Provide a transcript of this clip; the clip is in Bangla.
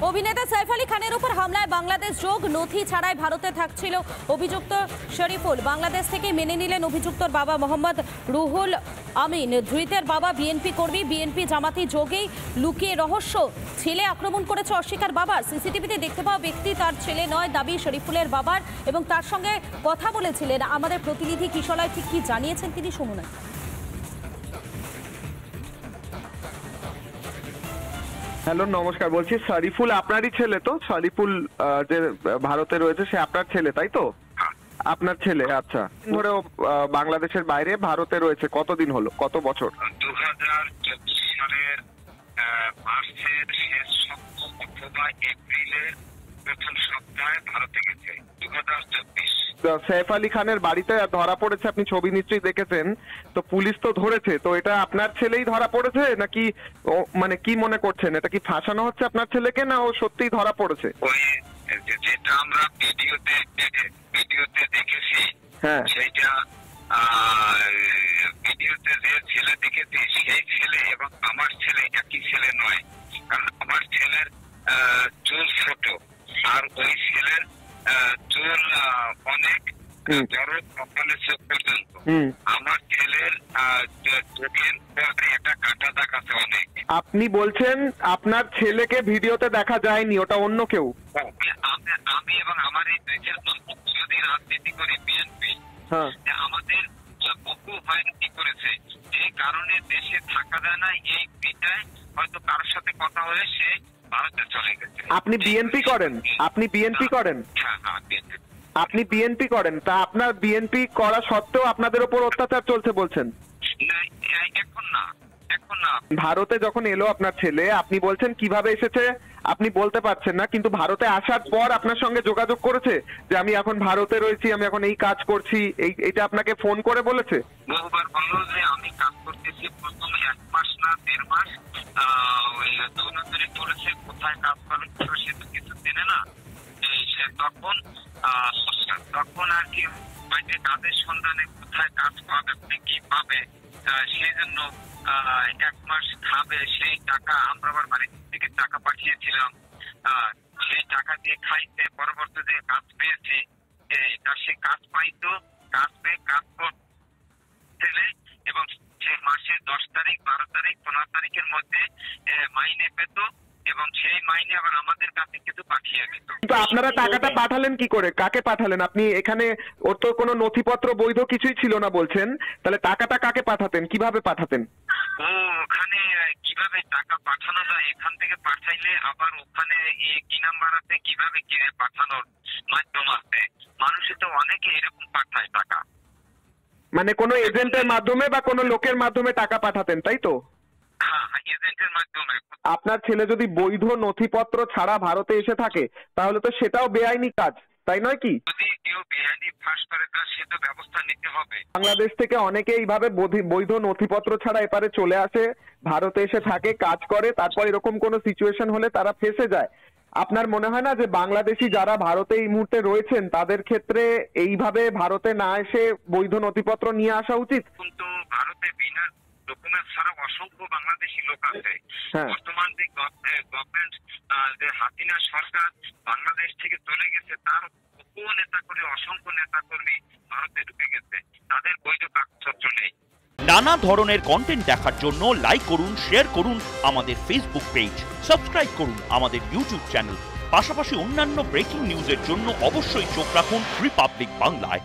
অভিনেতা সাইফ আলী খানের উপর হামলায় বাংলাদেশ যোগ, নথি ছাড়াই ভারতে থাকছিল অভিযুক্ত শরীফুল। বাংলাদেশ থেকে মেনে নিলেন অভিযুক্তর বাবা মোহাম্মদ রুহুল আমিন। ধৃতের বাবা বিএনপি কর্মী, বিএনপি জামাতি যোগেই লুকিয়ে রহস্য। ছেলে আক্রমণ করেছে অস্বীকার বাবা। সিসিটিভিতে দেখতে পাওয়া ব্যক্তি তার ছেলে নয়, দাবি শরীফুলের বাবার, এবং তার সঙ্গে কথা বলেছিলেন। আমাদের প্রতিনিধি কিশলয় ঠিক কি জানিয়েছেন তিনি শুনুন। হ্যালো, নমস্কার। বলছি শরীফুল আপনারই ছেলে তো? শরীফুল যে ভারতে রয়েছে সে আপনার ছেলে, তাই তো? আপনার ছেলে, আচ্ছা। ধরে বাংলাদেশের বাইরে ভারতে রয়েছে কতদিন হলো, কত বছর? 2024 সালের মার্চের শেষ সপ্তাহ অথবা এপ্রিলের প্রথম সপ্তাহে ভারতে গেছে। 2024 সাইফ আলী খানের বাড়িতে ধরা পড়েছে, আপনি ছবি নিশ্চয়ই দেখেছেন। তো পুলিশ তো ধরেছে, তো এটা আপনার ছেলেই ধরা পড়েছে নাকি? মানে কি মনে করছেন, এটা কি ফাঁসানো হচ্ছে আপনার ছেলেকে, না ও সত্যিই ধরা পড়েছে? ওই যেটা আমরা ভিডিওতে দেখেছি, হ্যাঁ, সেইটা ভিডিওতে যে ছেলে দেখেছি সেই ছেলে এবং আমার ছেলে একই ছেলে নয়। কারণ আমার ছেলের চুল ছোট আর ওই ছেলের চুল অনেক বড়, কপালের চোখ পর্যন্ত। আমার ছেলের চোখের পরে একটা কাটা দাগ আছে অনেক। আপনি বলছেন আপনার ছেলেকে ভিডিওতে দেখা যায়নি, ওটা অন্য কেউ? আমি এবং আমার এই দেশের যদি রাজনীতি করি বিএনপি, আমাদের বহু হয়রানি করেছে। এই কারণে দেশে থাকা যায় না, এই পিটায় হয়তো কারোর সাথে কথা হয়ে সে ভারতে চলে গেছে। আপনি বিএনপি করেন? আপনি বিএনপি করেন? হ্যাঁ, বিএনপি। আপনি বিএনপি করেন, তা আপনার বিএনপি করা সত্ত্বেও আপনাদের উপর অত্যাচার চলছে বলছেন? এখন না। ভারতে যখন এলো আপনার ছেলে, আপনি বলছেন কিভাবে এসেছে আপনি বলতে পারছেন না, কিন্তু ভারতে আসার পর আপনার সঙ্গে যোগাযোগ করেছে যে আমি এখন ভারতে রয়েছি, আমি এখন এই কাজ করছি, এইটা আপনাকে ফোন করে বলেছে? বহুবার বললো যে আমি কাজ করতেছি। প্রথমে 1 মাস না 1.5 মাস ওই দৌলতরে করেছে। কোথায় কাজ করে সে তো কিছু চেনে না। সে তখন আর কি বাইরে কাজের সন্ধানে কোথায় কাজ পাবে, কি পাবে, সেই জন্য 1 মাস খাবে। সেই টাকা আমরা আবার বাড়ি থেকে টাকা পাঠিয়েছিলাম, সেই টাকা দিয়ে খাইতে। পরবর্তীতে কাজ পেয়েছে, সে কাজ পাইতো, কাজ পেয়ে কাজ করতে এবং সে মাসের 10 তারিখ 12 তারিখ 15 তারিখের মধ্যে মাইনে পেত এবং সেই মাইনে আবার আমাদের কাছে কিছু পাঠিয়ে দিত। কিন্তু আপনারা টাকাটা পাঠালেন কি করে, কাকে পাঠালেন? আপনি এখানে ওর তো কোনো নথিপত্র বৈধ কিছুই ছিল না বলছেন, তাহলে টাকাটা কাকে পাঠাতেন, কিভাবে পাঠাতেন? ওখানে কিভাবে টাকা পাঠানো যায়, এখান থেকে পাঠাইলে আবার ওখানে কি নাম্বার আছে, কিভাবে পাঠানোর মাধ্যম আছে। মানুষে তো অনেকে এরকম পাঠায় টাকা, মানে কোনো এজেন্টের মাধ্যমে বা কোনো লোকের মাধ্যমে টাকা পাঠাতেন, তাই তো? হ্যাঁ, এজেন্টের মাধ্যমে। আপনার ছেলে যদি বৈধ নথিপত্র ছাড়া ভারতে এসে থাকে তাহলে তো সেটাও বেআইনি কাজ, তাই নয় কি? যদি কেউ বেআইনি ফাঁস করে তার সে তো ব্যবস্থা নিতে হবে। বাংলাদেশ থেকে অনেকে এইভাবে বৈধ নথিপত্র ছাড়া এপারে চলে আসে, ভারতে এসে থাকে, কাজ করে, তারপর এরকম কোনো সিচুয়েশন হলে তারা ফেঁসে যায়। আপনার মনে হয় না যে বাংলাদেশি যারা ভারতে এই মুহূর্তে রয়েছেন তাদের ক্ষেত্রে এইভাবে ভারতে না এসে বৈধ নথিপত্র নিয়ে আসা উচিত? কিন্তু ভারতে বিনা ডকুমেন্ট ছাড়া অসংখ্য বাংলাদেশি লোক আছে। বর্তমান যে গভর্নমেন্ট, যে হাসিনা সরকার বাংলাদেশ থেকে চলে গেছে, তার বহু নেতাকর্মী, অসংখ্য নেতাকর্মী ভারতে ঢুকে গেছে, তাদের বৈধ কাগজপত্র নেই। নানা ধরনের কন্টেন্ট দেখার জন্য লাইক করুন, শেয়ার করুন আমাদের ফেসবুক পেজ, সাবস্ক্রাইব করুন আমাদের ইউটিউব চ্যানেল। পাশাপাশি অন্যান্য ব্রেকিং নিউজের জন্য অবশ্যই চোখ রাখুন রিপাবলিক বাংলায়।